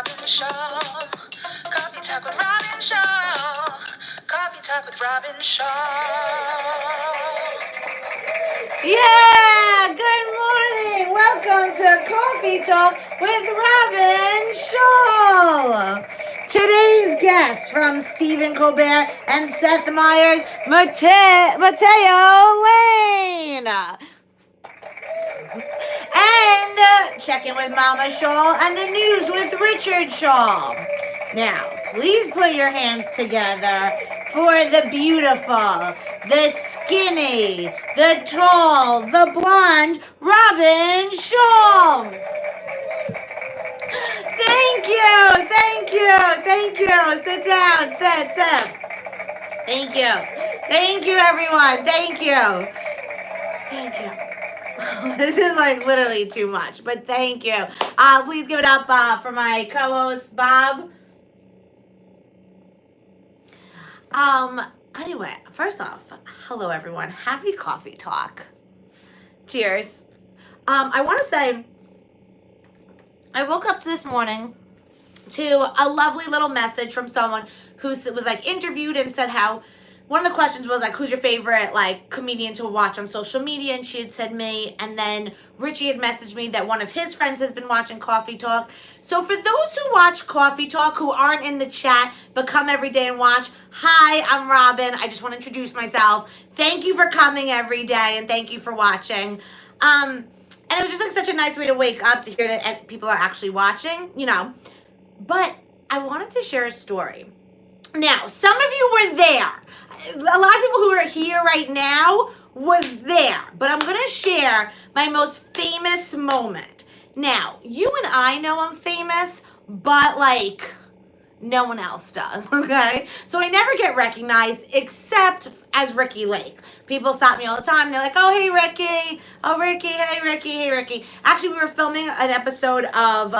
Robyn Schall. Cawfee Tawk with Robyn Schall. Cawfee Tawk with Robyn Schall. Yeah, good morning. Welcome to Cawfee Tawk with Robyn Schall. Today's guests from Stephen Colbert and Seth Meyers, Matteo Lane. And Checkin with Mama Schall and the news with Richard Schall. Now, please put your hands together for the beautiful, the skinny, the tall, the blonde Robyn Schall. Thank you, thank you, thank you. Sit down, sit. Thank you, everyone. Thank you. This is like literally too much, but thank you. Please give it up for my co-host, Bob. Anyway, first off, hello everyone. Happy Cawfee Talk. Cheers. I want to say, I woke up this morning to a lovely little message from someone who was like interviewed and said how one of the questions was like, who's your favorite like comedian to watch on social media? And she had said me. And then Richie had messaged me that one of his friends has been watching Cawfee Talk. So for those who watch Cawfee Talk who aren't in the chat but come every day and watch, hi, I'm Robyn. I just want to introduce myself. Thank you for coming every day and thank you for watching. And it was just like such a nice way to wake up to hear that people are actually watching, you know. But I wanted to share a story. Now, some of you were there. A lot of people who are here right now was there. But I'm going to share my most famous moment. Now, you and I know I'm famous, but like no one else does, okay? So I never get recognized except as Ricky Lake. People stop me all the time. They're like, oh, hey, Ricky. Oh, Ricky. Hey, Ricky. Hey, Ricky. Actually, we were filming an episode of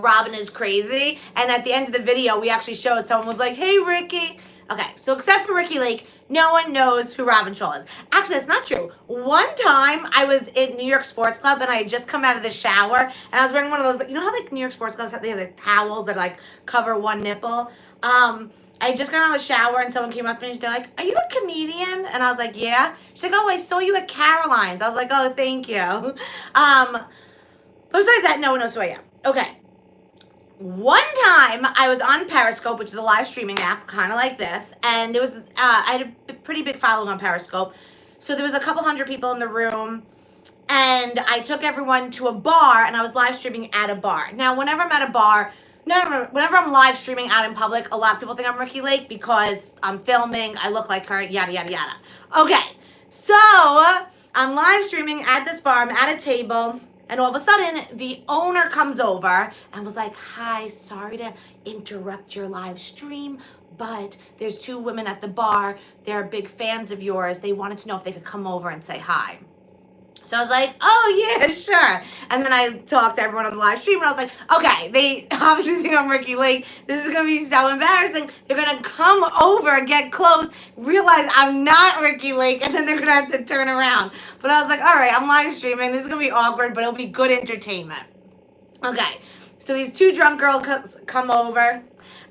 Robyn is Crazy. And at the end of the video, we actually showed someone was like, hey, Ricky. Okay, so except for Ricky Lake, no one knows who Robyn Schall is. Actually, that's not true. One time, I was in New York Sports Club, and I had just come out of the shower, and I was wearing one of those, you know how like New York Sports Clubs have, they have the towels that like cover one nipple? I just got out of the shower, and someone came up to me, and they're like, are you a comedian? And I was like, yeah. She's like, oh, I saw you at Caroline's. I was like, oh, thank you. But besides that, no one knows who I am. Okay. One time I was on Periscope, which is a live streaming app, kind of like this, and it was I had a pretty big following on Periscope, so there was a couple hundred people in the room, and I took everyone to a bar, and I was live streaming at a bar. Now, whenever I'm at a bar, whenever I'm live streaming out in public, a lot of people think I'm Ricky Lake because I'm filming, I look like her, yada, yada, yada. Okay, so I'm live streaming at this bar, I'm at a table, and all of a sudden, the owner comes over and was like, hi, sorry to interrupt your live stream, but there's two women at the bar. They're big fans of yours. They wanted to know if they could come over and say hi. So I was like, oh, yeah, sure. And then I talked to everyone on the live stream, and I was like, okay, they obviously think I'm Ricky Lake. This is going to be so embarrassing. They're going to come over, get close, realize I'm not Ricky Lake, and then they're going to have to turn around. But I was like, all right, I'm live streaming. This is going to be awkward, but it'll be good entertainment. Okay, so these two drunk girls come over.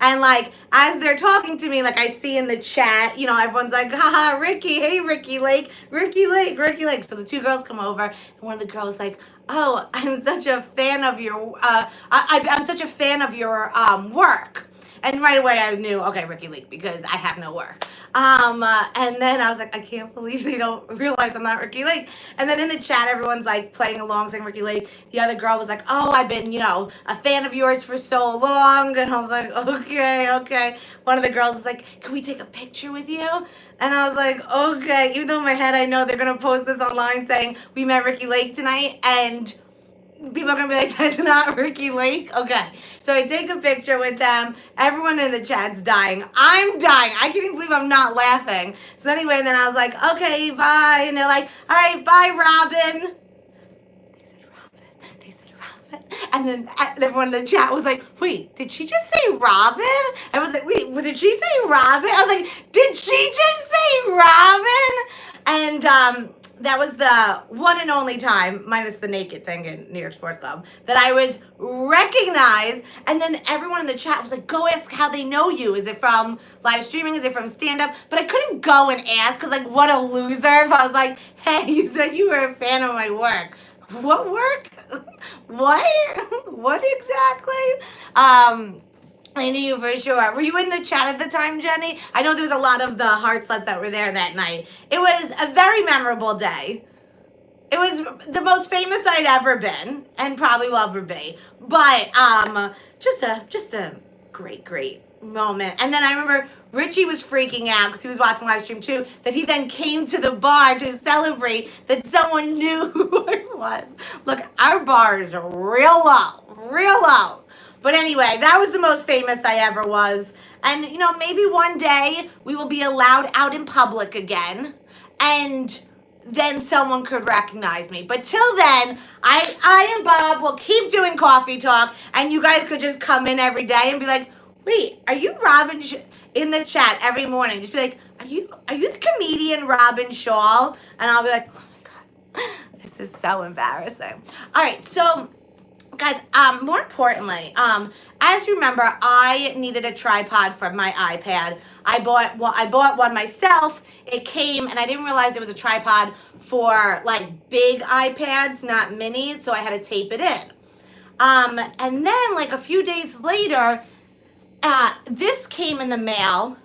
And like, as they're talking to me, like I see in the chat, you know, everyone's like, haha, Ricky, hey, Ricky Lake, Ricky Lake, Ricky Lake. So the two girls come over, and one of the girls like, oh, I'm such a fan of your, I'm such a fan of your work. And right away I knew, okay, Ricky Lake, because I have no work. And then I was like, I can't believe they don't realize I'm not Ricky Lake. And then in the chat, everyone's like playing along saying Ricky Lake. The other girl was like, oh, I've been, you know, a fan of yours for so long. And I was like, okay. One of the girls was like, can we take a picture with you? And I was like, okay. Even though in my head I know they're going to post this online saying we met Ricky Lake tonight. And people are going to be like, that's not Ricky Lake? Okay. So I take a picture with them. Everyone in the chat's dying. I'm dying. I can't even believe I'm not laughing. So anyway, and then I was like, okay, bye. And they're like, all right, bye, Robyn. They said Robyn. And then everyone in the chat was like, wait, did she just say Robyn? I was like, wait, did she say Robyn? I was like, did she just say Robyn? And that was the one and only time, minus the naked thing in New York Sports Club, that I was recognized. And then everyone in the chat was like, go ask how they know you. Is it from live streaming? Is it from stand-up? But I couldn't go and ask because, like, what a loser. If I was like, hey, you said you were a fan of my work. What work? What? What exactly? I knew you for sure. Were you in the chat at the time, Jenny? I know there was a lot of the heart sluts that were there that night. It was a very memorable day. It was the most famous I'd ever been, and probably will ever be. But just a great moment. And then I remember Richie was freaking out because he was watching live stream too. That he then came to the bar to celebrate that someone knew who it was. Look, our bar is real low. But anyway, that was the most famous I ever was. And, you know, maybe one day we will be allowed out in public again. And then someone could recognize me. But till then, I and Bob will keep doing Cawfee Talk. And you guys could just come in every day and be like, wait, are you Robyn in the chat every morning? Just be like, are you the comedian Robyn Schall? And I'll be like, oh my God, this is so embarrassing. All right, so... guys, more importantly, as you remember, I needed a tripod for my iPad. I bought one myself. It came, and I didn't realize it was a tripod for like big iPads, not minis, so I had to tape it in. And then like a few days later, this came in the mail,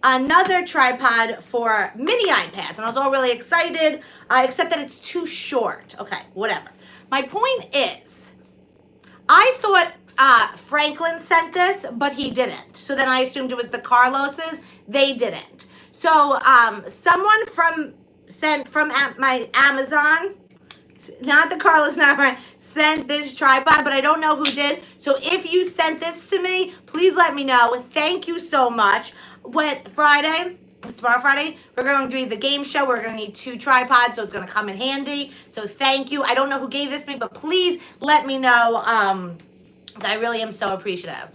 another tripod for mini iPads, and I was all really excited, except that it's too short. Okay, whatever. My point is, I thought Franklin sent this, but he didn't. So then I assumed it was the Carloses. They didn't. So someone sent from my Amazon, not the Carlos number, sent this tripod, but I don't know who did. So if you sent this to me, please let me know. Thank you so much. Tomorrow Friday, we're going to do the game show. We're going to need 2 tripods, so it's going to come in handy. So thank you. I don't know who gave this to me, but please let me know. I really am so appreciative.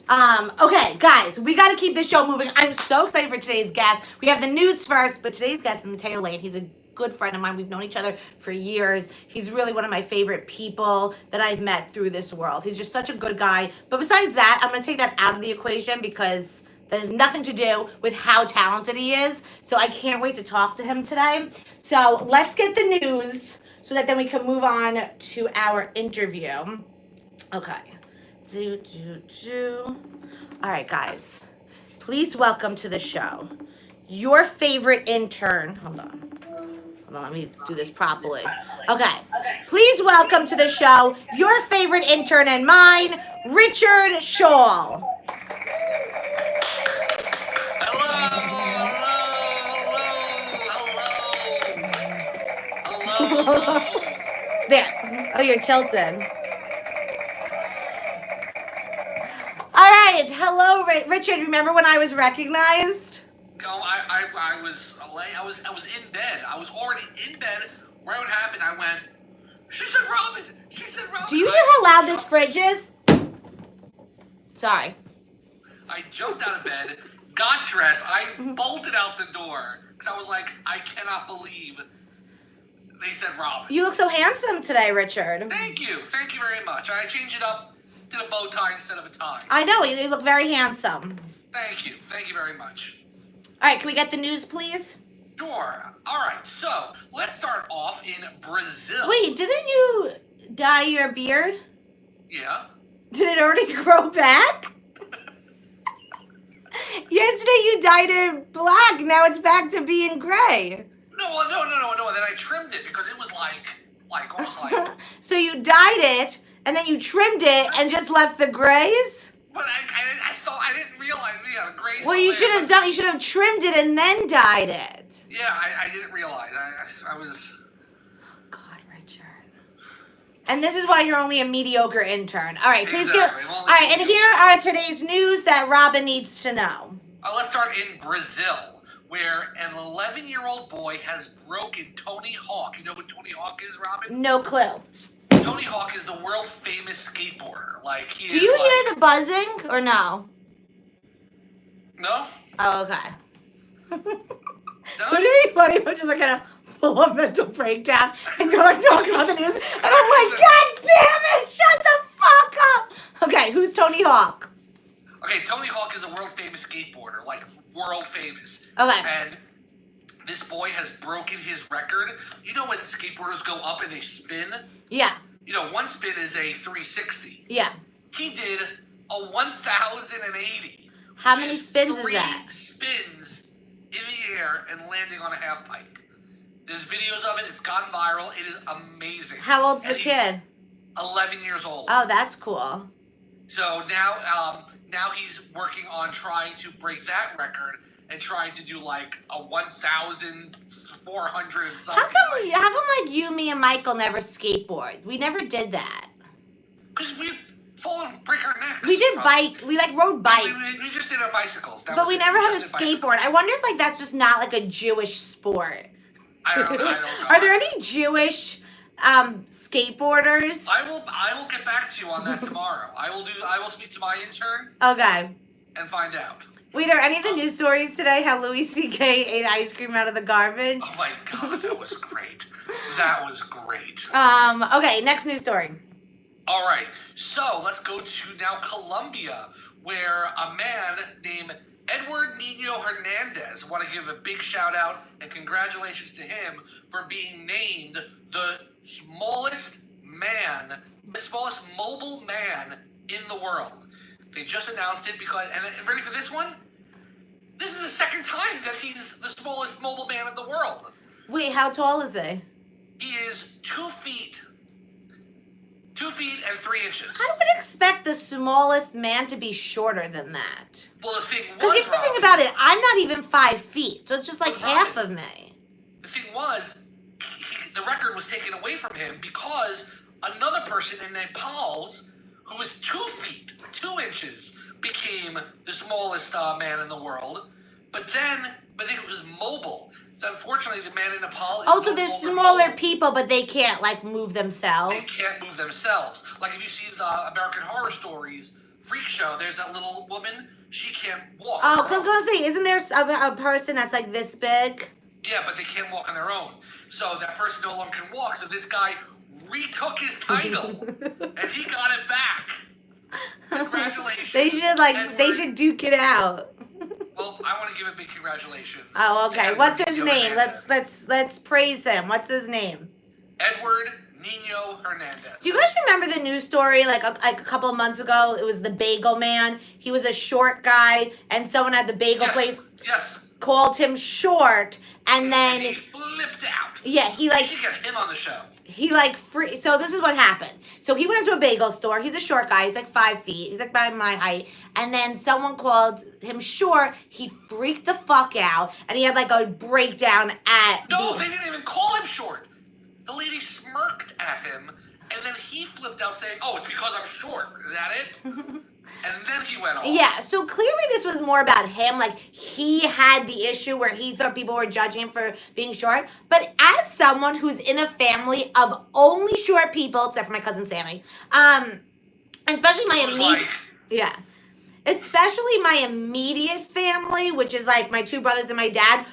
Okay, guys, we got to keep this show moving. I'm so excited for today's guest. We have the news first, but today's guest is Matteo Lane. He's a good friend of mine. We've known each other for years. He's really one of my favorite people that I've met through this world. He's just such a good guy. But besides that, I'm going to take that out of the equation because that has nothing to do with how talented he is. So I can't wait to talk to him today. So let's get the news so that then we can move on to our interview. Okay. All right, guys. Please welcome to the show your favorite intern. Hold on, let me do this properly. Okay. Please welcome to the show your favorite intern and mine, Robyn Schall. Hello. There. Oh, you're tilted. All right. Hello, Richard. Remember when I was recognized? No, I was in bed. I was already in bed. Right when it happened, I went, she said Robyn. She said Robyn. Do you hear how loud this fridge is? Sorry. I jumped out of bed, got dressed. I bolted out the door because I was like, I cannot believe they said Robyn. You look so handsome today, Richard. Thank you very much. I changed it up, did a bow tie instead of a tie. I know, you look very handsome. Thank you very much. All right, can we get the news, please? Sure. All right, so let's start off in Brazil. Wait, didn't you dye your beard? Yeah. Did it already grow back? Yesterday you dyed it black, now it's back to being gray. No. Then I trimmed it because it was like almost like. So you dyed it, and then you trimmed it, and just left the grays? But I thought I didn't realize. Yeah, the grays. Well, you should have done. You should have trimmed it and then dyed it. Yeah, I didn't realize. I was. Oh God, Richard. And this is why you're only a mediocre intern. All right, please Exactly. do. All right, and here are today's news that Robyn needs to know. Let's start in Brazil, where an 11-year-old boy has broken Tony Hawk. You know who Tony Hawk is, Robyn? No clue. Tony Hawk is the world famous skateboarder. Like Do you hear the buzzing or no? No. Oh, okay. No. Wouldn't it be funny if I just like kind of full on mental breakdown, and you're like talking about the news, and I'm like, God damn it, shut the fuck up. Okay, who's Tony Hawk? Okay, Tony Hawk is a world famous skateboarder, like world famous. Okay. And this boy has broken his record. You know when skateboarders go up and they spin? Yeah. You know, one spin is a 360. Yeah. He did a 1,080. How many spins is that? 3 spins in the air and landing on a half pipe. There's videos of it. It's gone viral. It is amazing. How old's the And kid? 11 years old. Oh, that's cool. So now he's working on trying to break that record and trying to do like a 1,400 and something. How come like you, me, and Michael never skateboard? We never did that. Because we fall and break our necks. We did bike. We like rode bikes. We just did our bicycles. But we never had a skateboard. I wonder if like that's just not like a Jewish sport. I don't know. Are there any Jewish skateboarders? I will get back to you on that tomorrow. I will speak to my intern. Okay. And find out. Wait, are any of the news stories today how Louis C.K. ate ice cream out of the garbage? Oh my God, that was great. That was great. Okay, next news story. All right, so let's go to now Colombia, where a man named Edward Nino Hernandez, I want to give a big shout out and congratulations to him for being named the smallest mobile man in the world. They just announced it because, and ready for this one? This is the second time that he's the smallest mobile man in the world. Wait, how tall is he? He is 2 feet. 2 feet and 3 inches. I would expect the smallest man to be shorter than that. Well, the thing was, because you have to think about it, I'm not even 5 feet, so it's just like half of me. The thing was, the record was taken away from him because another person in Nepal, who was 2 feet, 2 inches, became the smallest man in the world. But it was mobile. So unfortunately, the man in Nepal is so they're smaller people, but they can't, like, move themselves. They can't move themselves. Like, if you see the American Horror Stories freak show, there's that little woman, she can't walk. Oh, because I was going to say, isn't there a person that's, like, this big? Yeah, but they can't walk on their own. So that person no longer can walk. So this guy retook his title, and he got it back. Congratulations. They should duke it out. Well, I want to give a big congratulations. Oh, okay. What's his name? Hernandez. Let's praise him. What's his name? Edward Nino Hernandez. Do you guys remember the news story like a couple of months ago? It was the Bagel Man. He was a short guy, and someone at the bagel place called him short, and then he flipped out. Yeah, We should get him on the show. So this is what happened. So he went into a bagel store. He's a short guy. He's like 5 feet. He's like by my height. And then someone called him short. He freaked the fuck out. And he had like a breakdown No, they didn't even call him short. The lady smirked at him. And then he flipped out saying, oh, it's because I'm short. Is that it? And then he went off. Yeah, so clearly this was more about him. Like, he had the issue where he thought people were judging him for being short. But as someone who's in a family of only short people, except for my cousin Sammy, especially my especially my immediate family, which is like my 2 brothers and my dad,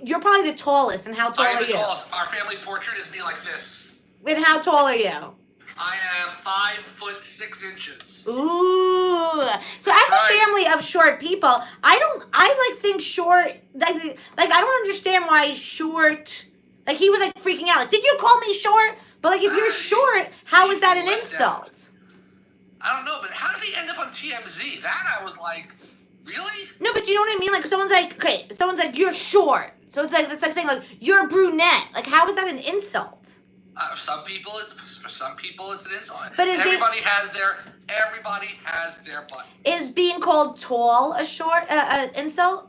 you're probably the tallest. And how tall are you? Tallest. Our family portrait is me like this. And how tall are you? I am 5'6". Ooh. So as a family of short people, I think short, like I don't understand why short, like he was like freaking out. Like, did you call me short? But like if you're short, how is that an insult? I don't know, but how did he end up on TMZ? That I was like, really? No, but you know what I mean? Like someone's like, you're short. So it's like saying like, you're a brunette. Like how is that an insult? For some people, it's an insult. But everybody has their button. Is being called tall a short insult?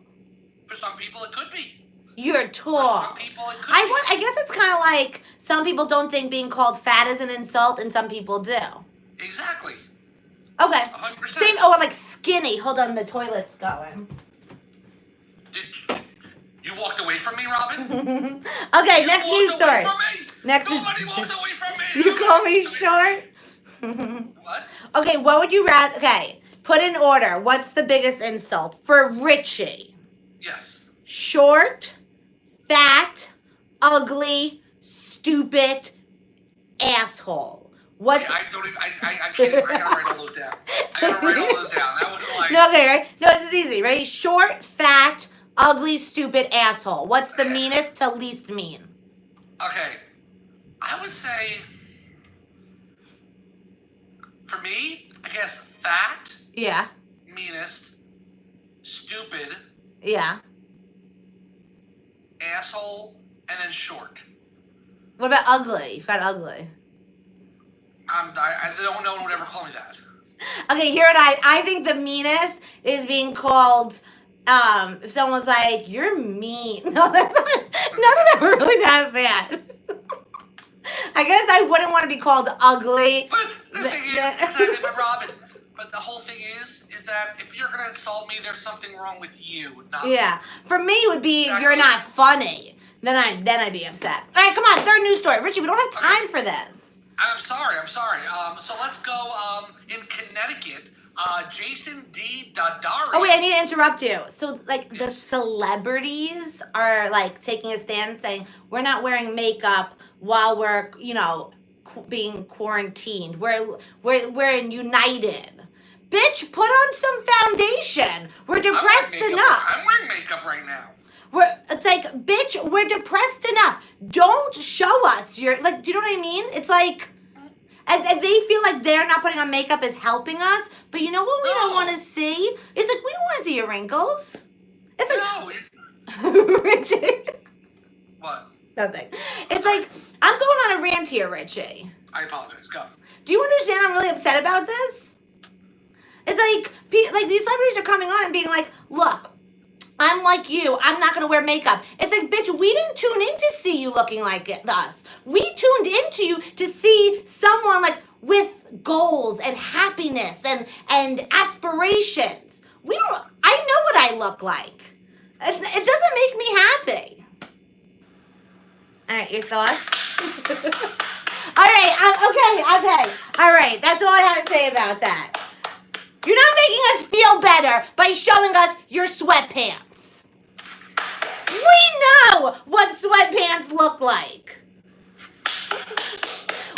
For some people, it could be. You're tall. For some people, it could be. I guess it's kind of like some people don't think being called fat is an insult, and some people do. Exactly. Okay. 100%. Same. Like skinny. Hold on, the toilet's going. You walked away from me, Robyn? Okay, next news story. Nobody walks away from me. You call me short? What? Okay, what would you rather... Okay, put in order. What's the biggest insult? For Richie. Yes. Short, fat, ugly, stupid asshole. What's I don't even, I can't even, I gotta write all those down. I gotta write all those down. That was like, No, okay, right? No, this is easy. Ready? Short, fat, ugly, stupid asshole. What's the meanest to least mean? okay, I would say, for me, I guess fat, Yeah. meanest, stupid, Yeah. asshole, and then short. What about ugly? You've got ugly. I don't know one would ever call me that. Okay, here I think the meanest is being called if someone was like, "You're mean." No, that's not, none of them are really that bad. I guess I wouldn't want to be called ugly. But the thing is, exactly, but Robyn, but the whole thing is that if you're gonna insult me, there's something wrong with you, not me. Yeah. For me it would be Exactly. you're not funny. Then I'd be upset. All right, come on, third news story. Richie, we don't have time for this. I'm sorry. So let's go. In Connecticut, Jason D. Daddario. Oh wait, I need to interrupt you. So like the celebrities are like taking a stand saying we're not wearing makeup while we're being quarantined. We're united. Bitch, put on some foundation. We're depressed enough. I'm wearing makeup right now. It's like, bitch, we're depressed enough. Don't show us your, like, do you know what I mean? It's like, and they feel like they're not putting on makeup is helping us, but you know what we don't want to see? It's like, we don't want to see your wrinkles. It's like, No. Richie. What? Nothing. It's like, I'm going on a rant here, Richie. I apologize. Go. Do you understand I'm really upset about this? It's like these celebrities are coming on and being like, look, I'm like you. I'm not going to wear makeup. It's like, bitch, we didn't tune in to see you looking like us. We tuned into you to see someone like with goals and happiness and aspirations. I know what I look like. It doesn't make me happy. All right, your thoughts? All right, okay. All right, that's all I have to say about that. You're not making us feel better by showing us your sweatpants. We know what sweatpants look like.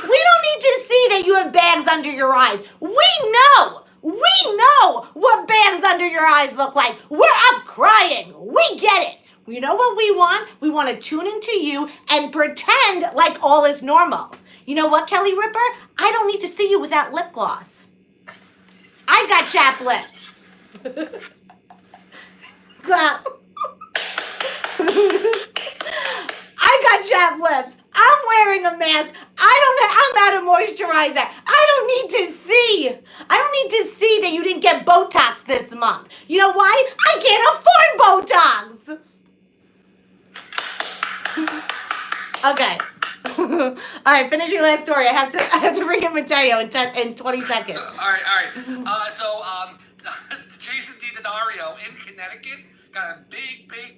We don't need to see that you have bags under your eyes. We know what bags under your eyes look like. We're up crying. We get it. You know what we want? We want to tune into you and pretend like all is normal. You know what, Kelly Ripper? I don't need to see you without lip gloss. I got chapped lips. I got chapped lips. I'm wearing a mask. I'm out of moisturizer. I don't need to see that you didn't get Botox this month. You know why? I can't afford Botox. Okay. All right, finish your last story. I have to bring in Matteo in 20 seconds. All right. So Jason D. Daddario in Connecticut got in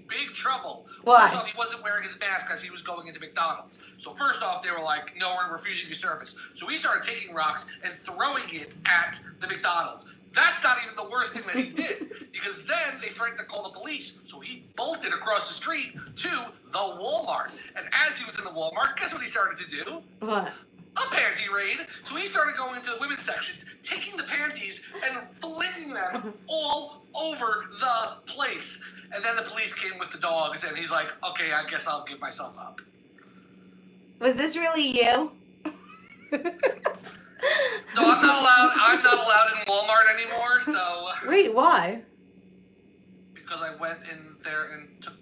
big trouble. Why? First off, he wasn't wearing his mask because he was going into McDonald's. So first off, they were like, no, we're refusing your service. So he started taking rocks and throwing it at the McDonald's. That's not even the worst thing that he did, because then they threatened to call the police. So he bolted across the street to the Walmart. And as he was in the Walmart, guess what he started to do? What? A panty raid. So he started going into the women's sections, taking the panties and flinging them all over the place. And then the police came with the dogs, and he's like, okay, I guess I'll give myself up. Was this really you? No, I'm not allowed in Walmart anymore, so... Wait, why? Because I went in there and took...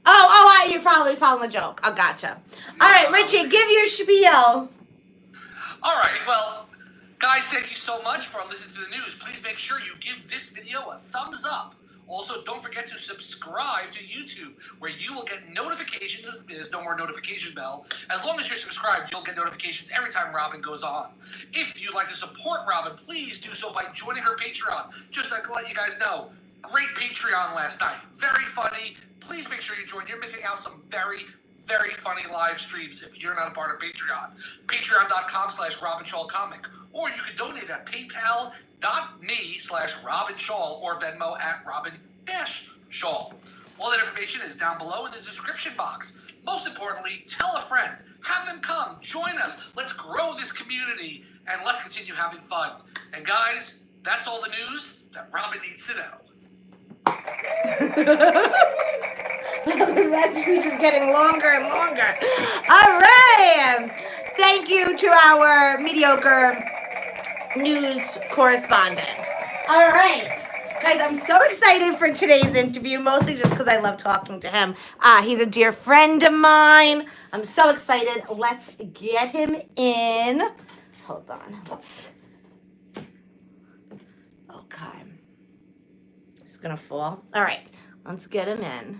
You're probably following the joke. Oh, gotcha. All right, Richie, give your spiel. All right, well, guys, thank you so much for listening to the news. Please make sure you give this video a thumbs up. Also, don't forget to subscribe to YouTube, where you will get notifications. There's no more notification bell. As long as you're subscribed, you'll get notifications every time Robyn goes on. If you'd like to support Robyn, please do so by joining her Patreon. Just to let you guys know, great Patreon last night. Very funny. Please make sure you join. You're missing out some very funny live streams if you're not a part of Patreon. Patreon.com/Robyn Schall Comic. Or you can donate at PayPal.me/Robyn Schall or Venmo at Robyn Schall. All that information is down below in the description box. most importantly, tell a friend. Have them come, join us. Let's grow this community and let's continue having fun. And guys, that's all the news that Robyn needs to know. That speech is getting longer and longer. All right. Thank you to our mediocre news correspondent. All right. Guys, I'm so excited for today's interview, mostly just because I love talking to him. He's a dear friend of mine. I'm so excited. Let's get him in. Hold on. Okay. He's going to fall. All right. Let's get him in.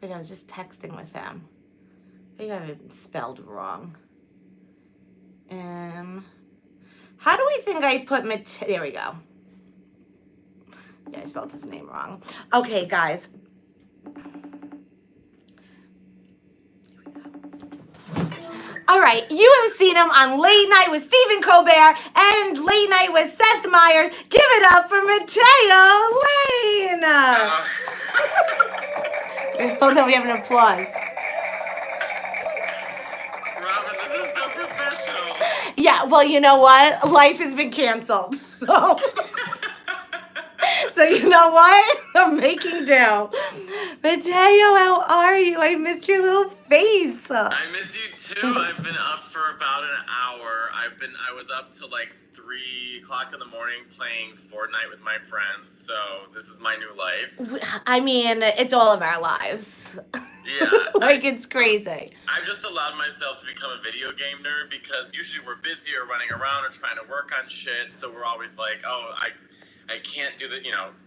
Wait, I was just texting with him. I think I have it spelled wrong. How do we think I put there we go. Yeah, I spelled his name wrong. Okay, guys. All right, you have seen him on Late Night with Stephen Colbert and Late Night with Seth Meyers. Give it up for Matteo Lane. Hold on, we have an applause. Robyn, this is so professional. Yeah, well, you know what? Life has been canceled, so... So you know what? I'm making do. Mateo, how are you? I missed your little face. I miss you too. I've been up for about an hour. I was up till like 3 o'clock in the morning playing Fortnite with my friends. So this is my new life. I mean, it's all of our lives. Yeah. Like, it's crazy. I've just allowed myself to become a video game nerd because usually we're busy or running around or trying to work on shit. So we're always like, oh, I can't do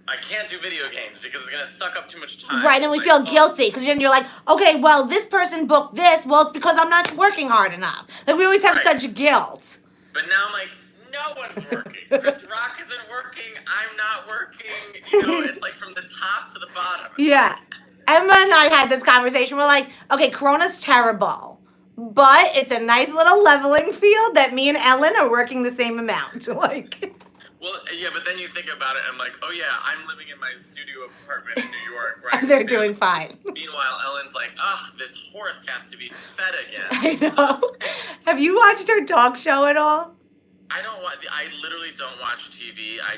I can't do video games because it's going to suck up too much time. Right, and we feel guilty because then you're like, okay, well, this person booked this. Well, it's because I'm not working hard enough. Like, we always have such guilt. But now I'm like, no one's working. Chris Rock isn't working. I'm not working. You know, it's like from the top to the bottom. Yeah. Emma and I had this conversation. We're like, okay, Corona's terrible. But it's a nice little leveling field that me and Ellen are working the same amount. Like... Well, yeah, but then you think about it, and I'm like, oh yeah, I'm living in my studio apartment in New York, right? They're doing fine. Meanwhile, Ellen's like, this horse has to be fed again. I know. Have you watched her talk show at all? I literally don't watch TV. I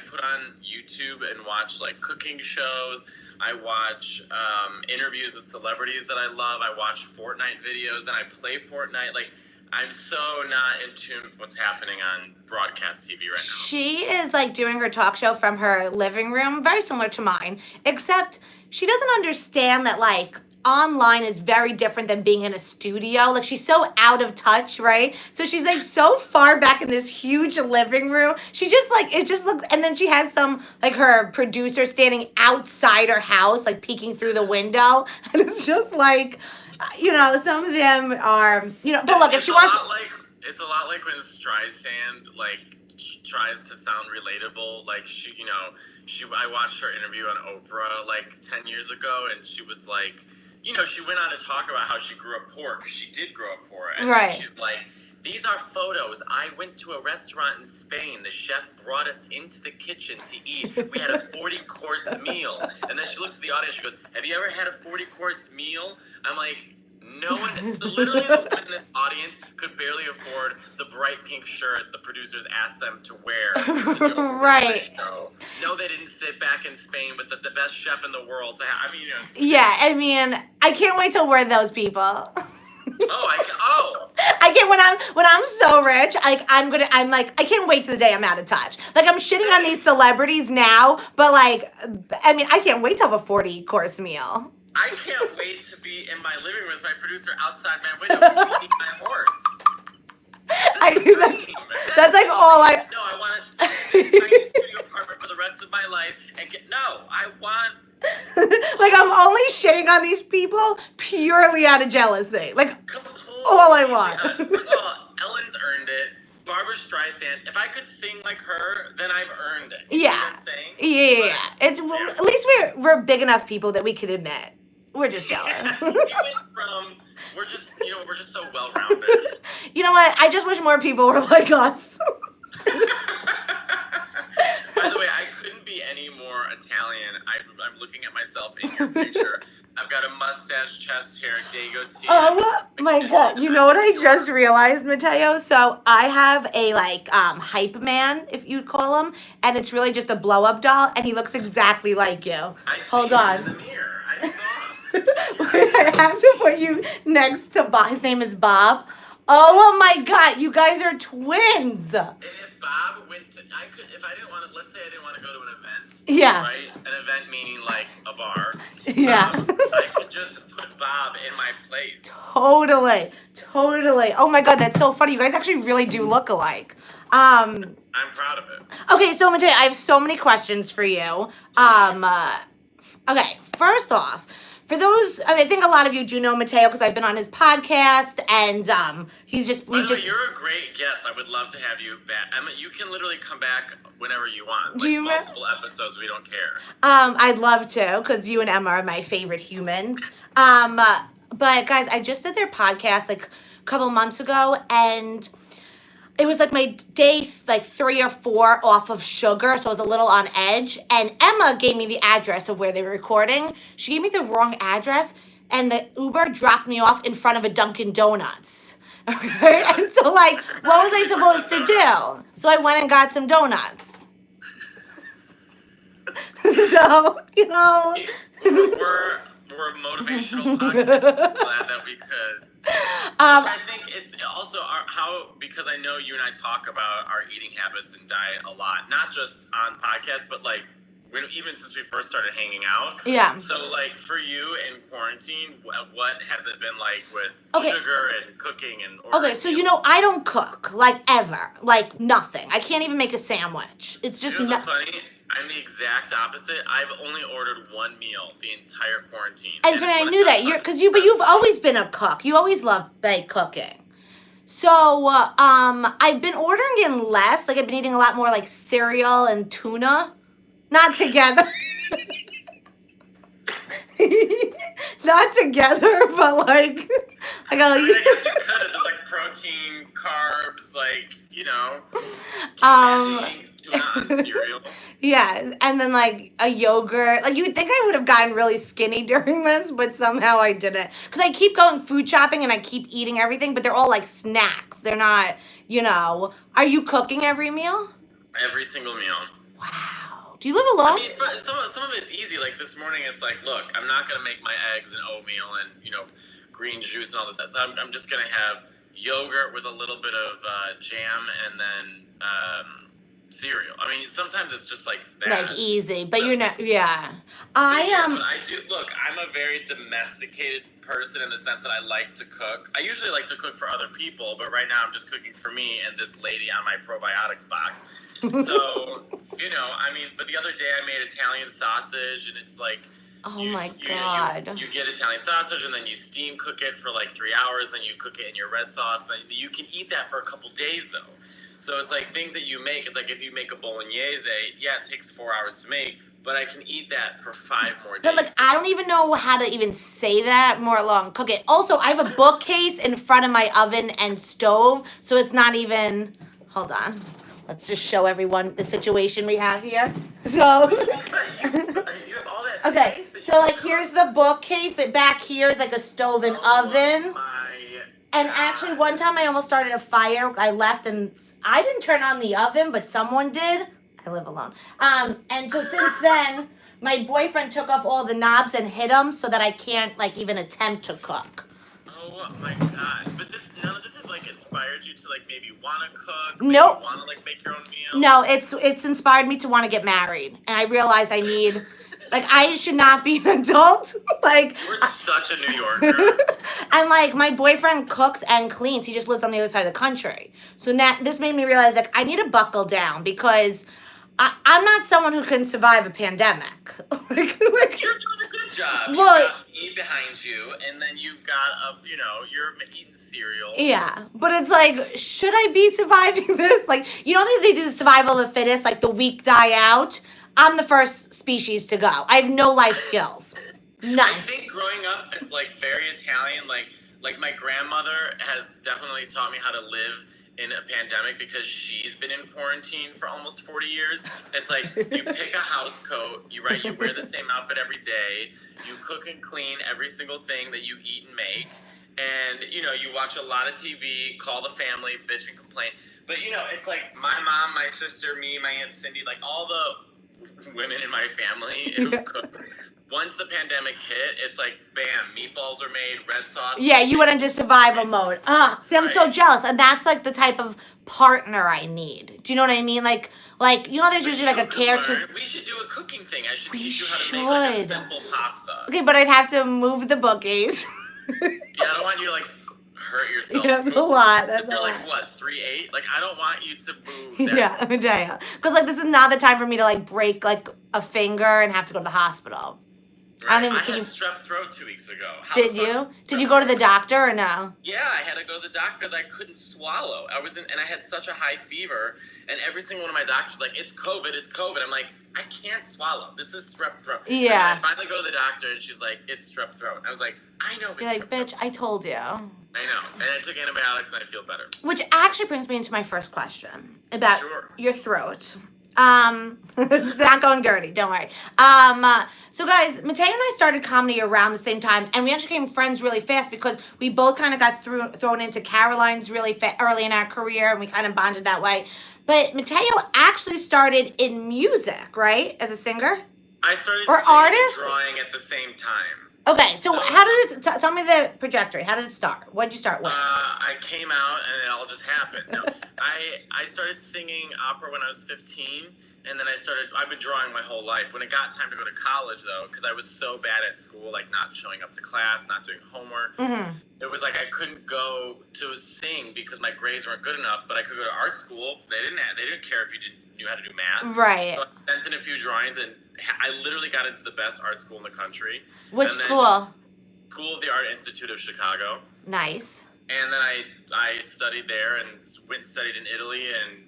put on YouTube and watch like cooking shows. I watch interviews with celebrities that I love. I watch Fortnite videos. Then I play Fortnite. Like, I'm so not in tune with what's happening on broadcast TV right now. She is like doing her talk show from her living room, very similar to mine, except she doesn't understand that like online is very different than being in a studio. Like, she's so out of touch, right? So she's like so far back in this huge living room. She just like, it just looks, and then she has some like her producer standing outside her house, like peeking through the window. And it's just like, you know, some of them are, you know, but look, if she wants... It's a lot like when Streisand, like, tries to sound relatable. Like, I watched her interview on Oprah, like, 10 years ago, and she was like, you know, she went on to talk about how she grew up poor, because she did grow up poor. And right. She's like, these are photos. I went to a restaurant in Spain. The chef brought us into the kitchen to eat. We had a 40-course meal. And then she looks at the audience. She goes, have you ever had a 40-course meal? I'm like, no one, literally the women in the audience could barely afford the bright pink shirt the producers asked them to wear. Right. No, they didn't sit back in Spain, but the best chef in the world. I mean, you know. Yeah, I mean, I can't wait till we're those people. I can't, when I'm so rich, like I'm like, I can't wait till the day I'm out of touch. Like, I'm shitting on these celebrities now, but like, I mean, I can't wait to have a 40-course meal. I can't wait to be in my living room with my producer outside my window feeding my horse. That's like all I... No, I want to sit in a tiny studio apartment for the rest of my life and I want... Like, I'm only shitting on these people purely out of jealousy. Like, completely all I want. First of all, Ellen's earned it. Barbara Streisand, if I could sing like her, then I've earned it. You yeah. know what I'm saying? Yeah. At least we're big enough people that we could admit. We're just jealous. We went from we're just so well rounded. You know what? I just wish more people were like us. By the way, I couldn't be any more Italian. I'm looking at myself in your picture. I've got a mustache, chest hair, dago tee. Oh my god! You know what I just realized, Matteo? So I have a hype man, if you'd call him, and it's really just a blow up doll, and he looks exactly like you. Hold on. In the mirror. I saw him. I have to put you next to Bob. His name is Bob. Oh my god, you guys are twins. And if Bob went to, if I didn't want to, let's say I didn't want to go to an event. Yeah. Right? An event meaning like a bar. Yeah. I could just put Bob in my place. Totally. Oh my god, that's so funny. You guys actually really do look alike. I'm proud of it. Okay, so Matteo, I have so many questions for you. Okay, first off, for those, I think a lot of you do know Matteo because I've been on his podcast, and he's just. By the way, you're a great guest. I would love to have you back. You can literally come back whenever you want. Do you multiple episodes? We don't care. I'd love to because you and Emma are my favorite humans. But guys, I just did their podcast like a couple months ago, and it was like my day 3 or 4 off of sugar, so I was a little on edge. And Emma gave me the address of where they were recording. She gave me the wrong address, and the Uber dropped me off in front of a Dunkin' Donuts. Okay? And so, what was I supposed to do? So I went and got some donuts. So, We're a motivational podcast. Glad that we could. I think it's also because I know you and I talk about our eating habits and diet a lot, not just on podcasts, but even since we first started hanging out. Yeah. So for you in quarantine, what has it been like with sugar and cooking and Okay, so I don't cook ever, nothing. I can't even make a sandwich. It's just so funny. I'm the exact opposite. I've only ordered one meal the entire quarantine. And so I knew that but you've always been a cook. You always loved cooking. So I've been ordering in less. I've been eating a lot more cereal and tuna, not together. Not together, but I got. I guess you could. There's protein, carbs, tuna on cereal. Yeah, and then a yogurt. You would think I would have gotten really skinny during this, but somehow I didn't. Because I keep going food shopping and I keep eating everything, but they're all snacks. They're not, Are you cooking every meal? Every single meal. Wow. Do you live alone? I mean, but some of it's easy. This morning, it's look, I'm not going to make my eggs and oatmeal and, green juice and all this stuff. So I'm just going to have yogurt with a little bit of jam and then cereal. I mean, sometimes it's just that. Easy, but you're not, yeah. But I do, look, I'm a very domesticated person in the sense that I like to cook. I usually like to cook for other people, but right now I'm just cooking for me and this lady on my probiotics box. So, but the other day I made Italian sausage, and it's oh my God. You get Italian sausage and then you steam cook it for 3 hours, then you cook it in your red sauce. Then you can eat that for a couple days though. So it's things that you make. It's if you make a bolognese, it takes 4 hours to make, but I can eat that for 5 more days. But I don't even know how to even say that more long. Cook it. Also, I have a bookcase in front of my oven and stove, so it's not even. Hold on. Let's just show everyone the situation we have here. So. You have all that okay, space so here's the bookcase, but back here is a stove and oven. And actually, one time I almost started a fire. I left and I didn't turn on the oven, but someone did. I live alone. And so since then, my boyfriend took off all the knobs and hid them so that I can't even attempt to cook. Oh my God! But none of this has inspired you to maybe want to cook. Nope. Want to make your own meal. No, it's inspired me to want to get married, and I realized I need. I should not be an adult. You're such a New Yorker. And my boyfriend cooks and cleans. He just lives on the other side of the country. So now this made me realize I need to buckle down because I'm not someone who can survive a pandemic. You're doing a good job. Well, you've got me behind you, and then you've got you're eating cereal. Yeah, but it's should I be surviving this? You don't think they do the survival of the fittest, the weak die out? I'm the first species to go. I have no life skills. None. I think growing up, it's like very Italian. Like my grandmother has definitely taught me how to live in a pandemic because she's been in quarantine for almost 40 years. It's like you pick a house coat, you wear the same outfit every day, you cook and clean every single thing that you eat and make, and you watch a lot of TV, call the family, bitch and complain. But it's like my mom, my sister, me, my Aunt Cindy, like all the women in my family who cook. Once the pandemic hit, it's like, bam, meatballs are made, red sauce. Yeah, you went into survival mode. See, I'm so jealous. And that's like the type of partner I need. Do you know what I mean? Like there's usually like a caretaker. We should do a cooking thing. I should teach you how to make like a simple pasta. Okay, but I'd have to move the bookies. Yeah, I don't want you to like hurt yourself. Yeah, that's a lot. That's You're a like, lot. what, 3'8"? Like, I don't want you to move that. Yeah, let me tell you. Because like this is not the time for me to like break like a finger and have to go to the hospital. Right. I had strep throat 2 weeks ago. Did you? Did you go to the doctor or no? Yeah, I had to go to the doctor because I couldn't swallow. And I had such a high fever, and every single one of my doctors was like, it's COVID. I'm like, I can't swallow. This is strep throat. Yeah. And I finally go to the doctor, and she's like, it's strep throat. I was like, I know it's You're like, strep bitch, throat. I told you. I know. And I took antibiotics, and I feel better. Which actually brings me into my first question about your throat. It's not going dirty, don't worry. So guys, Matteo and I started comedy around the same time, and we actually became friends really fast because we both kind of got thrown into Caroline's really early in our career, and we kind of bonded that way. But Matteo actually started in music, right? As a singer? I started or singing artist? and drawing at the same time. Okay, so how did it, tell me the trajectory. How did it start? What did you start with? I came out and it all just happened. No, I started singing opera when I was 15, and then I've been drawing my whole life. When it got time to go to college, though, because I was so bad at school, like not showing up to class, not doing homework, it was like I couldn't go to sing because my grades weren't good enough, but I could go to art school. They didn't care if you knew how to do math. Right. So I sent in a few drawings, and I literally got into the best art school in the country. Which school? School of the Art Institute of Chicago. Nice. And then I studied there and went and studied in Italy and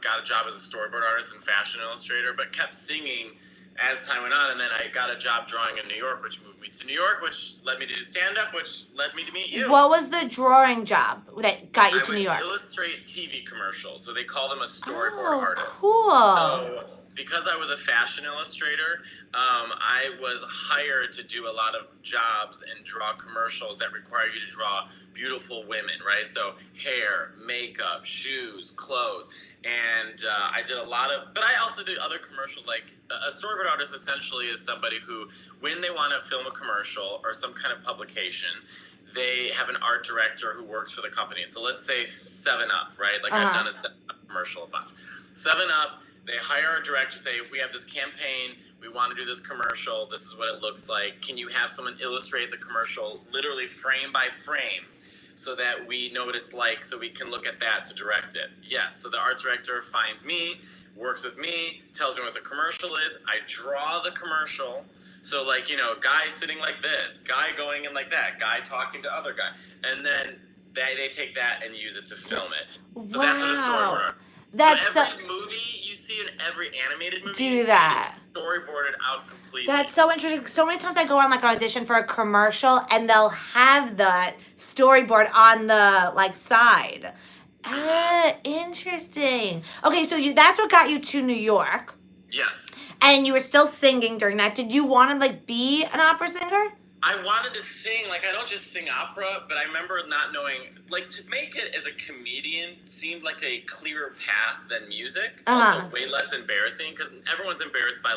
got a job as a storyboard artist and fashion illustrator, but kept singing as time went on. And then I got a job drawing in New York, which moved me to New York, which led me to do stand-up, which led me to meet you. What was the drawing job that got you to New York? I would illustrate TV commercials, so they call them a storyboard artist. Cool. So because I was a fashion illustrator, I was hired to do a lot of jobs and draw commercials that require you to draw beautiful women, right? So hair, makeup, shoes, clothes. And I did a lot of, but I also did other commercials. Like a storyboard artist essentially is somebody who, when they want to film a commercial or some kind of publication, they have an art director who works for the company. So let's say 7-Up, right? Like I've done a 7-Up commercial a bunch. 7-Up, they hire a director, say, we have this campaign, we want to do this commercial, this is what it looks like. Can you have someone illustrate the commercial literally frame by frame so that we know what it's like so we can look at that to direct it? Yes, so the art director finds me, works with me, tells me what the commercial is, I draw the commercial. So like, guy sitting like this, guy going in like that, guy talking to other guy. And then they take that and use it to film it. So that's what a storyboard. That's so every movie you see in every animated movie, do that. Storyboarded out completely. That's so interesting. So many times I go on like an audition for a commercial and they'll have the storyboard on the side. Interesting. Okay, so that's what got you to New York. Yes. And you were still singing during that. Did you want to be an opera singer? I wanted to sing, I don't just sing opera, but I remember not knowing, to make it as a comedian seemed like a clearer path than music. Also way less embarrassing, because everyone's embarrassed by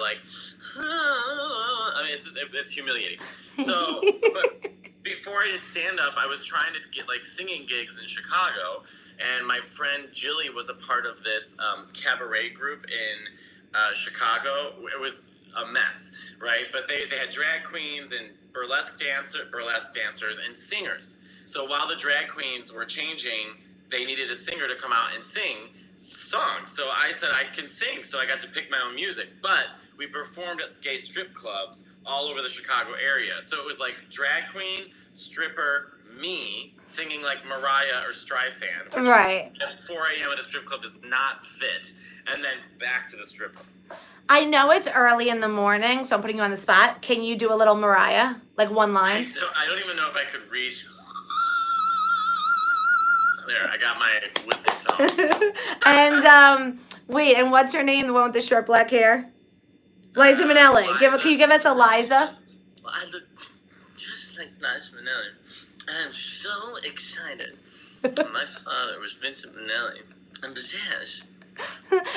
it's humiliating. So, but before I did stand-up, I was trying to get singing gigs in Chicago, and my friend Jilly was a part of this cabaret group in Chicago. It was a mess, right? But they had drag queens and burlesque dancers and singers. So while the drag queens were changing, they needed a singer to come out and sing songs. So I said I can sing, so I got to pick my own music. But we performed at gay strip clubs all over the Chicago area. So it was drag queen, stripper, me singing Mariah or Streisand. Which right. At 4 a.m. at a strip club does not fit. And then back to the strip club. I know it's early in the morning, so I'm putting you on the spot. Can you do a little Mariah? Like one line? I don't even know if I could reach. There, I got my whistle tone. And wait, and what's her name? The one with the short black hair? Liza Minnelli. Can you give us a Liza? Well, I look just like Liza Minnelli. I am so excited. My father was Vincent Minnelli. And Bazash.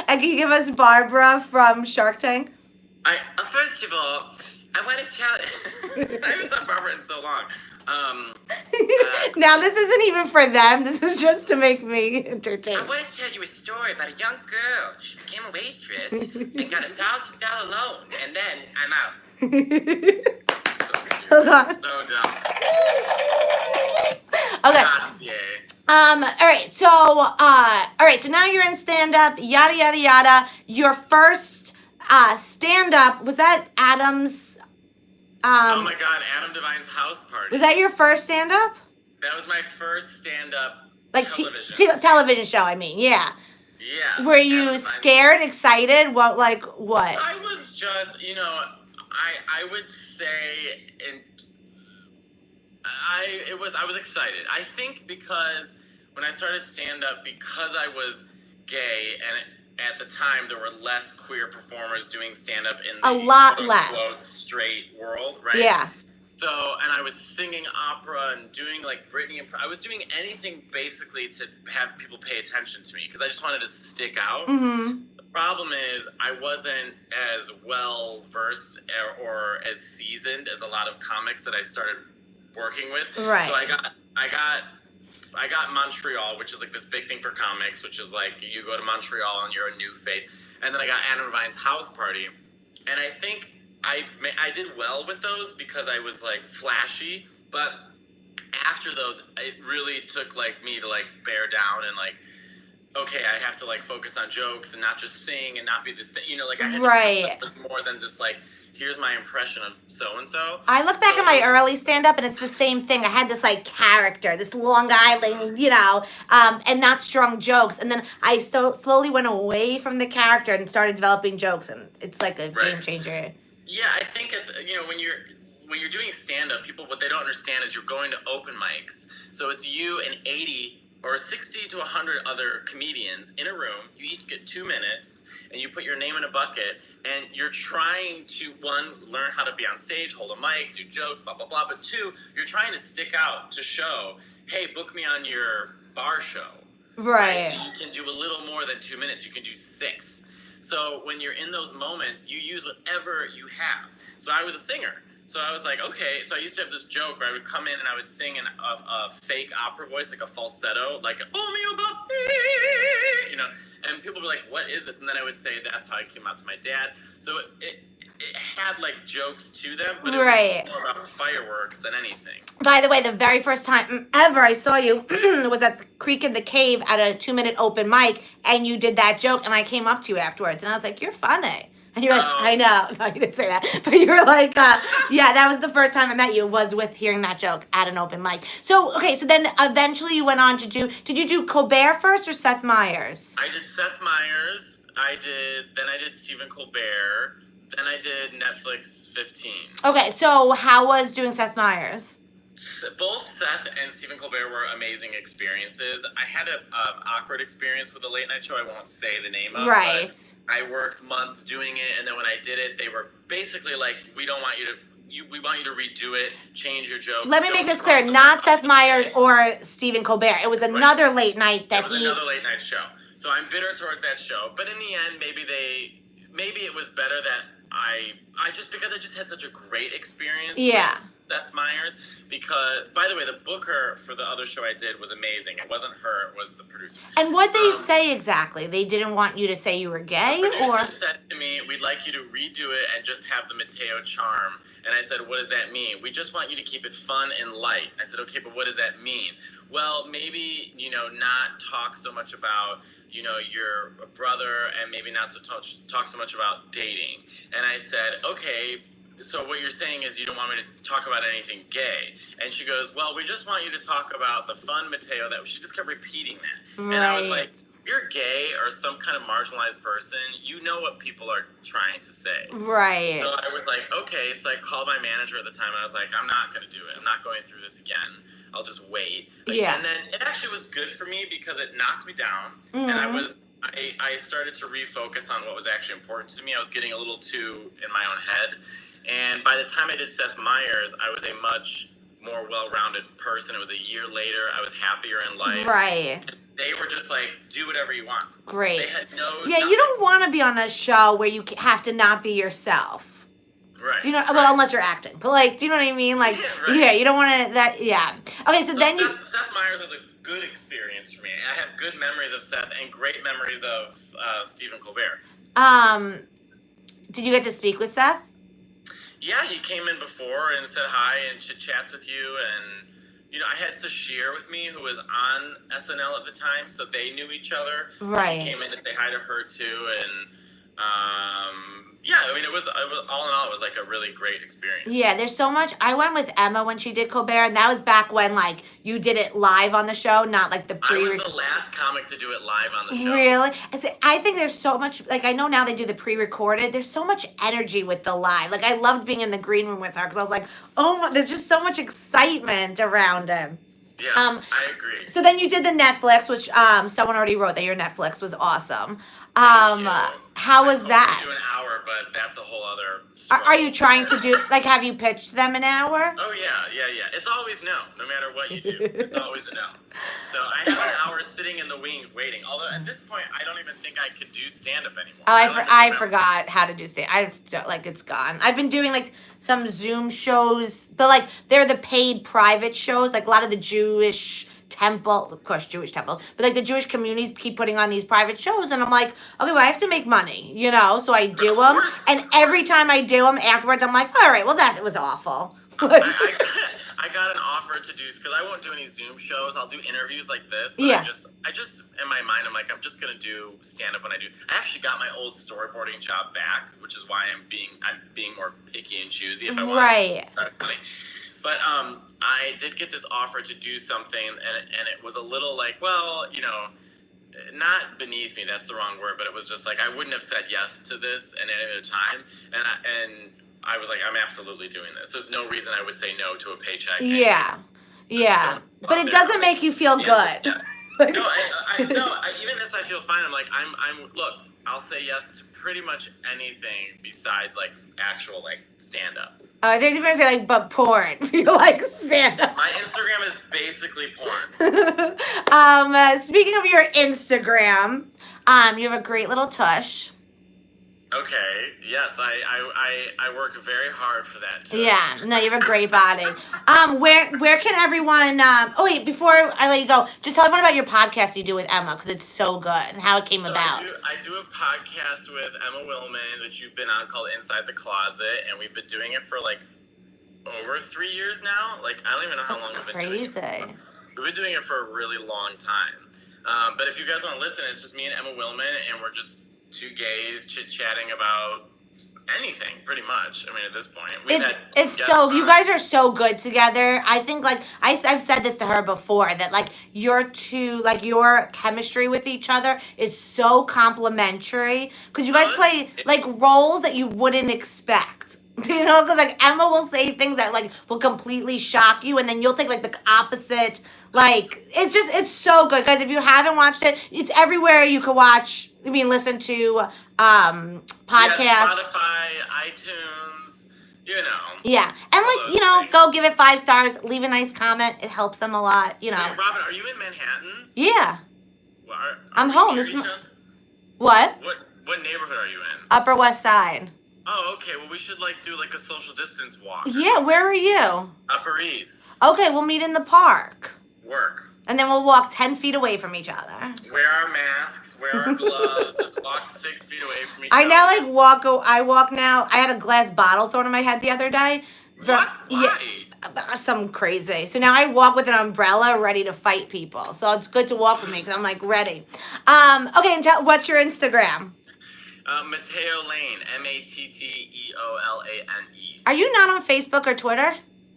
And can you give us Barbara from Shark Tank? First of all, I want to tell. I haven't talked Barbara in so long. Now this isn't even for them. This is just to make me entertained. I want to tell you a story about a young girl. She became a waitress and got $1,000 loan, and then I'm out. So stupid. Hold on. So dumb. Okay. Grazie. All right. So now you're in stand up, yada yada yada. Your first stand up, was that Adam's Oh my God, Adam Devine's house party. was that your first stand up? That was my first stand-up Like television. television show, I mean. Yeah. Yeah. Were you Adam Devine. scared, excited? What? I was just, I would say, I was excited. I think because when I started stand up, because I was gay, and at the time there were less queer performers doing stand up in the A lot quote, less. unquote, straight world, right? Yeah. So, and I was singing opera and doing like Britney, and I was doing anything basically to have people pay attention to me because I just wanted to stick out. Mm-hmm. The problem is I wasn't as well versed or as seasoned as a lot of comics that I started working with. Right. So I got Montreal, which is like this big thing for comics, which is like you go to Montreal and you're a new face. And then I got Adam Devine's house party. And I think I did well with those because I was like flashy. But after those, it really took like me to like bear down and like, okay, I have to like focus on jokes and not just sing and not be this thing, like I had Right. to more than just like, here's my impression of so-and-so. I look back at my early stand-up, and it's the same thing. I had this, like, character, this Long Island, and not strong jokes. And then I slowly went away from the character and started developing jokes, and it's like a game changer. Yeah, I think, when you're doing stand-up, people, what they don't understand is you're going to open mics. So it's you and 80 or 60 to 100 other comedians in a room. You each get 2 minutes, and you put your name in a bucket, and you're trying to, one, learn how to be on stage, hold a mic, do jokes, blah, blah, blah. But two, you're trying to stick out to show, hey, book me on your bar show. Right. So you can do a little more than 2 minutes. You can do 6. So when you're in those moments, you use whatever you have. So I was a singer. So I was like, okay. So I used to have this joke where I would come in and I would sing in a fake opera voice, like a falsetto, like "Oh me about me," and people were like, "What is this?" And then I would say, "That's how I came out to my dad." So it had like jokes to them, but it was more about fireworks than anything. By the way, the very first time ever I saw you was at the Creek in the Cave at a 2-minute open mic, and you did that joke, and I came up to you afterwards, and I was like, "You're funny." And you're like, I know. No, you didn't say that. But you were like, yeah, that was the first time I met you, was with hearing that joke at an open mic. So, okay, so then eventually you went on to did you do Colbert first or Seth Meyers? I did Seth Meyers. Then I did Stephen Colbert. Then I did Netflix 15. Okay, so how was doing Seth Meyers? Both Seth and Stephen Colbert were amazing experiences. I had an awkward experience with a late night show I won't say the name of. Right. But I worked months doing it, and then when I did it, they were basically like, we don't want you to, we want you to redo it, change your jokes. Let me make this clear, not Seth Meyers or Stephen Colbert. It was another late night that another late night show. So I'm bitter towards that show. But in the end, maybe it was better that because I just had such a great experience. Yeah. With Seth Meyers, because, by the way, the booker for the other show I did was amazing. It wasn't her, it was the producer. And what'd they say exactly? They didn't want you to say you were gay, the producer or? said to me, we'd like you to redo it and just have the Matteo charm. And I said, what does that mean? We just want you to keep it fun and light. I said, okay, but what does that mean? Well, maybe, not talk so much about, your brother, and maybe not talk so much about dating. And I said, okay, so what you're saying is you don't want me to talk about anything gay. And she goes, well, we just want you to talk about the fun Matteo that she just kept repeating that. Right. And I was like, you're gay or some kind of marginalized person, you know what people are trying to say. Right. So I was like, okay. So I called my manager at the time. And I was like, I'm not going to do it. I'm not going through this again. I'll just wait. Yeah. And then it actually was good for me because it knocked me down. And I started to refocus on what was actually important to me. I was getting a little too in my own head. And by the time I did Seth Meyers, I was a much more well-rounded person. It was a year later. I was happier in life. Right. They were just like, do whatever you want. Great. They had Yeah, you don't want to be on a show where you have to not be yourself. Right. Do you know? Well, unless you're acting, but like, do you know what I mean? Like, yeah, you don't want to. That, yeah. Okay, so then Seth Meyers was a good experience for me. I have good memories of Seth and great memories of Stephen Colbert. Did you get to speak with Seth? Yeah, he came in before and said hi and chit-chats with you. And, you know, I had Sashir with me, who was on SNL at the time, so they knew each other. Right. So he came in to say hi to her, too. And, yeah, I mean, it was all in all, it was like a really great experience. Yeah, there's so much. I went with Emma when she did Colbert, and that was back when, like, you did it live on the show, not like the I was the last comic to do it live on the show. Really? I think there's so much, like, I know now they do the pre-recorded. There's so much energy with the live. Like, I loved being in the green room with her because I was like, oh, my, there's just so much excitement around him. Yeah, I agree. So then you did the Netflix, which someone already wrote that your Netflix was awesome. How was that? Do an hour, but that's a whole other struggle. Are you trying to do, like, have you pitched them an hour? Oh, yeah. It's always no matter what you do. It's always a no. So I have an hour sitting in the wings waiting. Although at this point, I don't even think I could do stand-up anymore. Oh, I forgot how to do like, it's gone. I've been doing, like, some Zoom shows, but, like, they're the paid private shows, like, a lot of the Jewish temple, of course, Jewish temple, but like the Jewish communities keep putting on these private shows, and I'm like, okay, well, I have to make money, you know, so I do them, and every time I do them afterwards, I'm like, all right, well, that was awful. I got an offer to do, because I won't do any Zoom shows. I'll do interviews like this, but I just in my mind, I'm like, I'm just gonna do stand-up when I do. I actually got my old storyboarding job back, which is why I'm being more picky and choosy if I want. Right. But I did get this offer to do something, and it was a little like, well, you know, not beneath me, that's the wrong word, but it was just like, I wouldn't have said yes to this at any other time, and I was like, I'm absolutely doing this. There's no reason I would say no to a paycheck. Yeah. But it doesn't make you feel good. Yeah. No, even this I feel fine. I'm like, look, I'll say yes to pretty much anything besides, like, actual, like, stand-up. I think you're going to say, like, but porn. You like stand-up. My Instagram is basically porn. Speaking of your Instagram, you have a great little tush. Okay. Yes, I work very hard for that too. Yeah. No, you have a great body. Where can everyone? Oh wait, before I let you go, just tell everyone about your podcast you do with Emma, because it's so good, and how it came about. I do a podcast with Emma Willman that you've been on called Inside the Closet, and we've been doing it for like over 3 years now. Like, I don't even know how long we've been doing it. Crazy. We've been doing it for a really long time. But if you guys want to listen, it's just me and Emma Willman, and we're just two gays chit-chatting about anything, pretty much. I mean, at this point, you guys are so good together. I think, like, I've said this to her before, that like your chemistry with each other is so complimentary, because you guys play like roles that you wouldn't expect. You know, because like Emma will say things that like will completely shock you, and then you'll take like the opposite. Like, it's so good, guys. If you haven't watched it, it's everywhere you can watch. I mean, listen to podcasts. Yeah, Spotify, iTunes, you know. Yeah, and like, you know, go give it 5 stars, leave a nice comment. It helps them a lot, you know. Hey, Robyn, are you in Manhattan? Yeah. Well, I'm home. What? What neighborhood are you in? Upper West Side. Oh, okay. Well, we should like do like a social distance walk. Yeah, where are you? Upper East. Okay, we'll meet in the park. Work. And then we'll walk 10 feet away from each other. Wear our masks, wear our gloves, walk 6 feet away from each other. I now I walk now. I had a glass bottle thrown in my head the other day. What? Why? Yeah, some crazy. So now I walk with an umbrella ready to fight people. So it's good to walk with me because I'm like ready. Okay, and what's your Instagram? Matteo Lane, Matteolane. Are you not on Facebook or Twitter?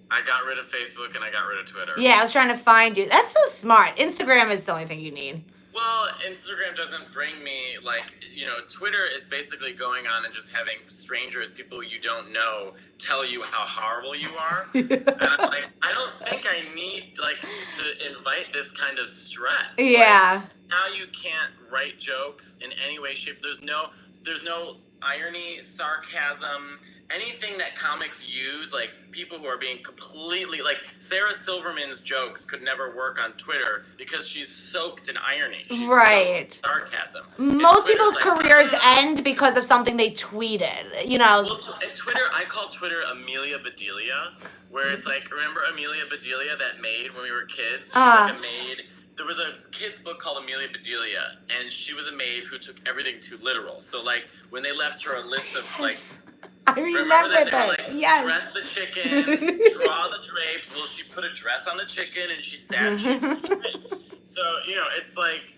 I got rid of Facebook and I got rid of Twitter. Yeah, I was trying to find you. That's so smart. Instagram is the only thing you need. Well, Instagram doesn't bring me, like, Twitter is basically going on and just having strangers, people you don't know, tell you how horrible you are. And I'm like, I don't think I need, like, to invite this kind of stress. Yeah. Like, now you can't write jokes in any way, shape. There's no irony, sarcasm, anything that comics use, like people who are being completely, like Sarah Silverman's jokes could never work on Twitter because she's soaked in irony. She's Right. soaked in sarcasm. Most people's careers end because of something they tweeted, Well, at Twitter, I call Twitter Amelia Bedelia, where it's like, remember Amelia Bedelia, that maid when we were kids? She's like a maid. There was a kid's book called Amelia Bedelia, and she was a maid who took everything too literal. So, like, when they left her a list of, like, I remember that this. they were like, Yes. dress the chicken, draw the drapes. Well, she put a dress on the chicken, and she sat. So, it's like,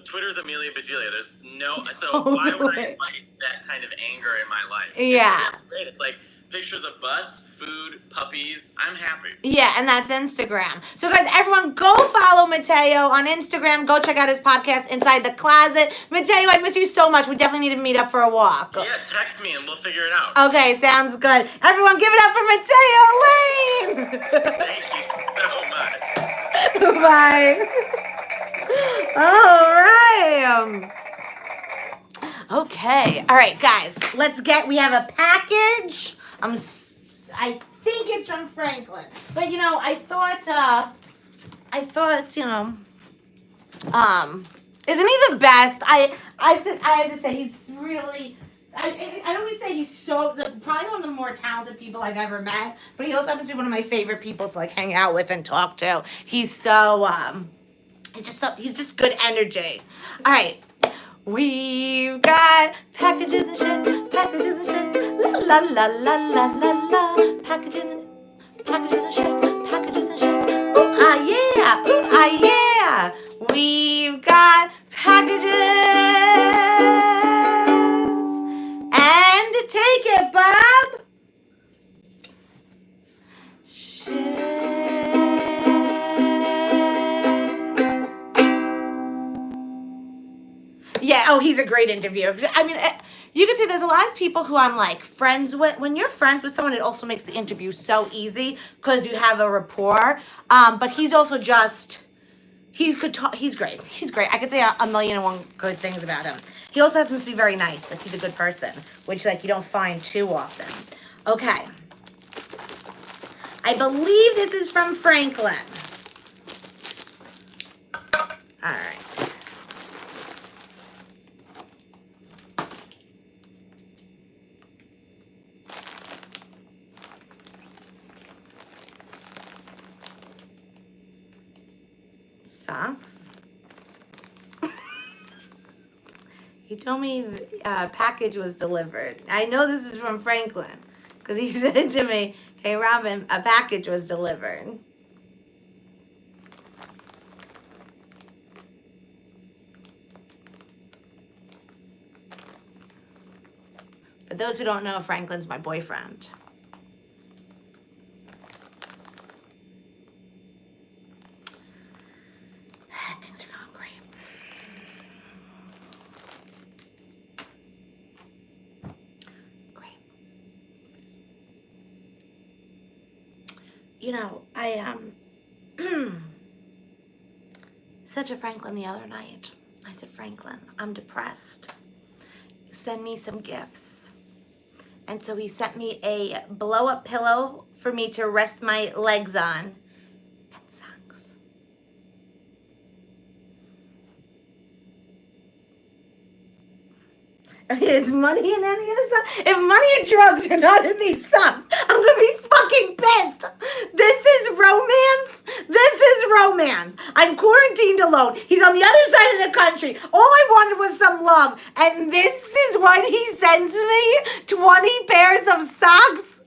Twitter's Amelia Bedelia. There's no, so why would I invite that kind of anger in my life? Yeah. It's great. It's like pictures of butts, food, puppies. I'm happy. Yeah, and that's Instagram. So guys, everyone go follow Matteo on Instagram. Go check out his podcast, Inside the Closet. Matteo, I miss you so much. We definitely need to meet up for a walk. Yeah, text me and we'll figure it out. Okay, sounds good. Everyone give it up for Matteo Lane. Thank you so much. Bye. All right. Okay. All right, guys. We have a package. I think it's from Franklin. But, I thought, isn't he the best? I have to say, he's really, I always say he's probably one of the more talented people I've ever met. But he also happens to be one of my favorite people to, like, hang out with and talk to. He's so, he's just good energy. All right. We've got packages and shit. La la la la la la la. Packages and shit. Ooh ah yeah. Ooh ah yeah. We've got packages. And take it, Bob. Yeah, oh, he's a great interviewer. I mean, you can see there's a lot of people who I'm like friends with. When you're friends with someone, it also makes the interview so easy because you have a rapport. But he's also just, he's great. He's great. I could say a million and one good things about him. He also happens to be very nice. Like, he's a good person, which, like, you don't find too often. Okay. I believe this is from Franklin. All right. Socks. He told me a package was delivered. I know this is from Franklin because he said to me, "Hey, Robyn, a package was delivered." For those who don't know, Franklin's my boyfriend. Things are going great. Great. I said to Franklin the other night, I said, "Franklin, I'm depressed. Send me some gifts." And so he sent me a blow-up pillow for me to rest my legs on and socks. Is money in any of this stuff? If money and drugs are not in these socks, I'm gonna be fucking pissed. This is romance. I'm quarantined alone. He's on the other side of the country. All I wanted was some love. And this is what he sends me? 20 pairs of socks?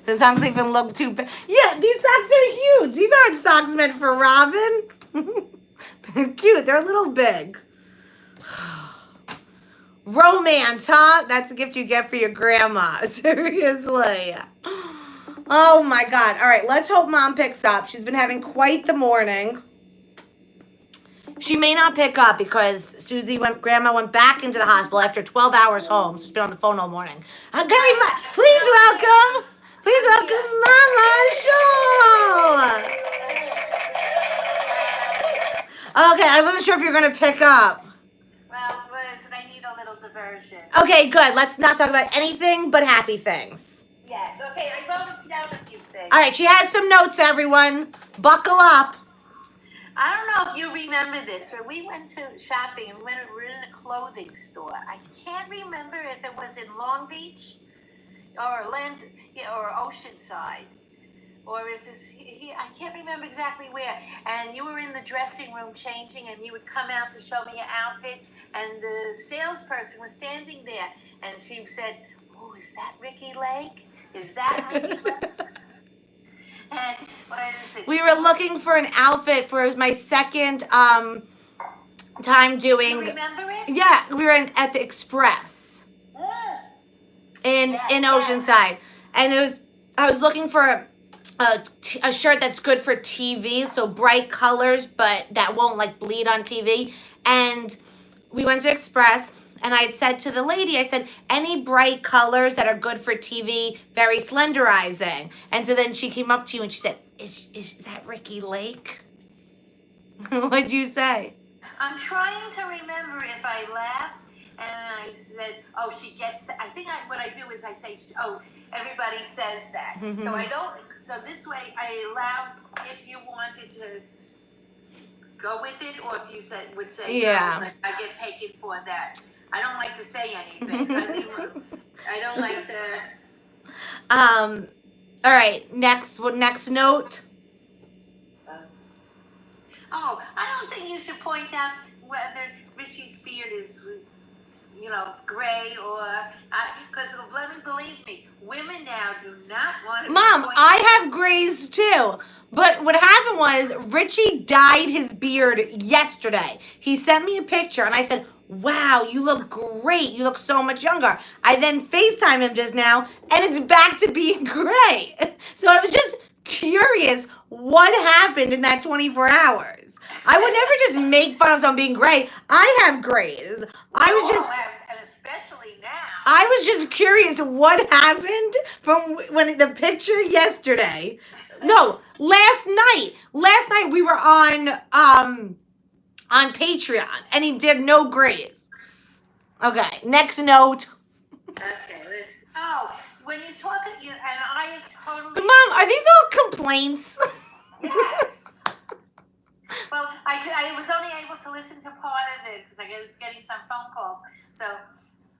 The socks even look too bad. Yeah, these socks are huge. These aren't socks meant for Robyn. They're cute. They're a little big. Romance, huh? That's a gift you get for your grandma. Seriously. Oh my God. All right, let's hope Mom picks up. She's been having quite the morning. She may not pick up because Grandma went back into the hospital after 12 hours home. So she's been on the phone all morning. Okay, please welcome Mama Schall. Okay, I wasn't sure if you were going to pick up. Well, listen, I need a little diversion. Okay, good. Let's not talk about anything but happy things. Yes, okay, I wrote down a few things. All right, she has some notes, everyone. Buckle up. I don't know if you remember this, but we went to shopping and we were in a clothing store. I can't remember if it was in Long Beach or or Oceanside, or if it's here. I can't remember exactly where. And you were in the dressing room changing, and you would come out to show me your outfit, and the salesperson was standing there, and she said, "Oh, is that Ricky Lake? Is that Ricky Lake?" And what is it? We were looking for an outfit for my second time doing. You remember it? Yeah, we were at the Express in Oceanside, and I was looking for a shirt that's good for TV, so bright colors, but that won't like bleed on TV. And we went to Express. And I had said to the lady, I said, any bright colors that are good for TV, very slenderizing. And so then she came up to you and she said, is that Ricky Lake? What'd you say? I'm trying to remember if I laughed and I said, "Oh, she gets that." I think what I do is I say, "Oh, everybody says that." So I don't. So this way, I allowed if you wanted to go with it, or if you would say, Yeah. "No, I get taken for that." I don't like to say anything, so I don't like to. All right. Next note. Oh, I don't think you should point out whether Richie's beard is, gray or because believe me, women now do not want to. Mom, I have grays too. But what happened was Richie dyed his beard yesterday. He sent me a picture and I said, "Wow, you look great. You look so much younger." I then FaceTime him just now and it's back to being gray. So I was just curious what happened in that 24 hours. I would never just make fun of someone being gray. I have grays. And especially now. I was just curious what happened from when the picture yesterday. No, last night. Last night we were on Patreon and he did no grays. Okay, next note. Okay. When you talk, and I totally. Mom, are these all complaints? Yes. Well, I was only able to listen to part of it because I was getting some phone calls.